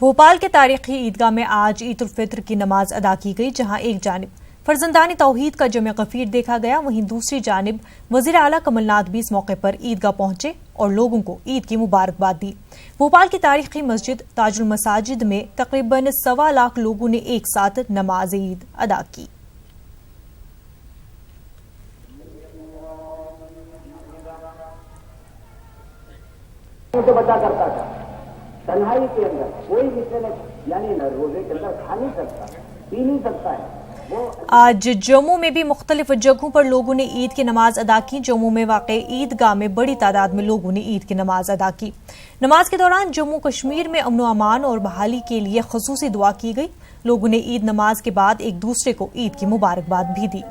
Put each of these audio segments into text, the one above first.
भोपाल के तारीखी ईदगाह में आज ईद उल फित्र की नमाज अदा की गई, जहां एक जानिब फर्जंदानी तौहीद का जमे गफीर देखा गया, वहीं दूसरी जानिब वजीर आला कमलनाथ भी इस मौके पर ईदगाह पहुंचे और लोगों को ईद की मुबारकबाद दी। भोपाल की तारीखी मस्जिद ताजुल मसाजिद में तकरीबन 1.25 लाख लोगों ने एक साथ नमाज ईद अदा की। तो बचा करता था, तन्हाई के अंदर कोई विषय यानी रोजे के अंदर खा नहीं सकता, पी नहीं सकता है। आज जम्मू में भी मुख्तलिफ जगहों पर लोगों ने ईद की नमाज अदा की। जम्मू में वाक़े ईदगाह में बड़ी तादाद में लोगों ने ईद की नमाज अदा की। नमाज के दौरान जम्मू कश्मीर में अमन अमान और बहाली के लिए खुसूसी दुआ की गई। लोगों ने ईद नमाज के बाद एक दूसरे को ईद की मुबारकबाद भी दी।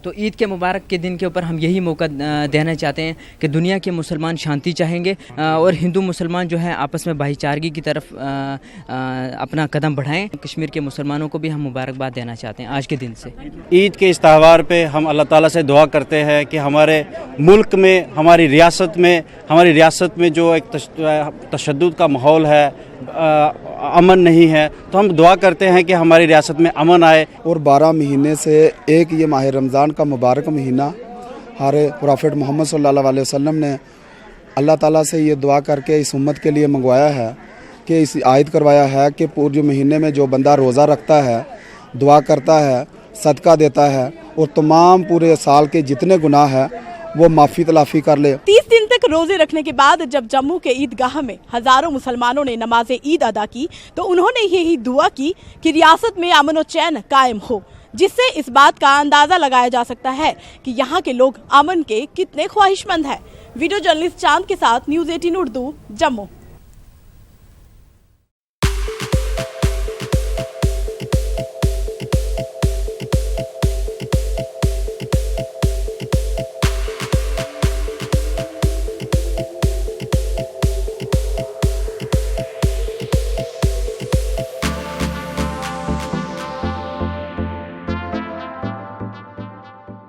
तो ईद के मुबारक के दिन के ऊपर हम यही मौका देना चाहते हैं कि दुनिया के मुसलमान शांति चाहेंगे और हिंदू मुसलमान जो है आपस में भाईचारगी की तरफ अपना कदम बढ़ाएं। कश्मीर के मुसलमानों को भी हम मुबारकबाद देना चाहते हैं आज के दिन से। ईद के इस त्यौहार पे हम अल्लाह ताला से दुआ करते हैं कि हमारे मुल्क में, हमारी रियासत में जो एक तशद्दुद का माहौल है, अमन नहीं है, तो हम दुआ करते हैं कि हमारी रियासत में अमन आए। और 12 महीने से एक ये माह रमज़ान का मुबारक महीना हमारे प्रॉफिट मोहम्मद सल्लल्लाहु अलैहि वसल्लम ने अल्लाह ताला से ये दुआ करके इस उम्मत के लिए मंगवाया है कि इस आयत करवाया है कि पूरे महीने में जो बंदा रोज़ा रखता है, दुआ करता है, सदका देता है और तमाम पूरे साल के जितने गुनाह है वो माफ़ी तलाफ़ी कर ले। 30 दिन तक रोजे रखने के बाद जब जम्मू के ईदगाह में हजारों मुसलमानों ने नमाज ईद अदा की तो उन्होंने यही दुआ की कि रियासत में अमन और चैन कायम हो, जिससे इस बात का अंदाजा लगाया जा सकता है कि यहाँ के लोग अमन के कितने ख्वाहिशमंद हैं। वीडियो जर्नलिस्ट चांद के साथ न्यूज़ 18 उर्दू, जम्मू।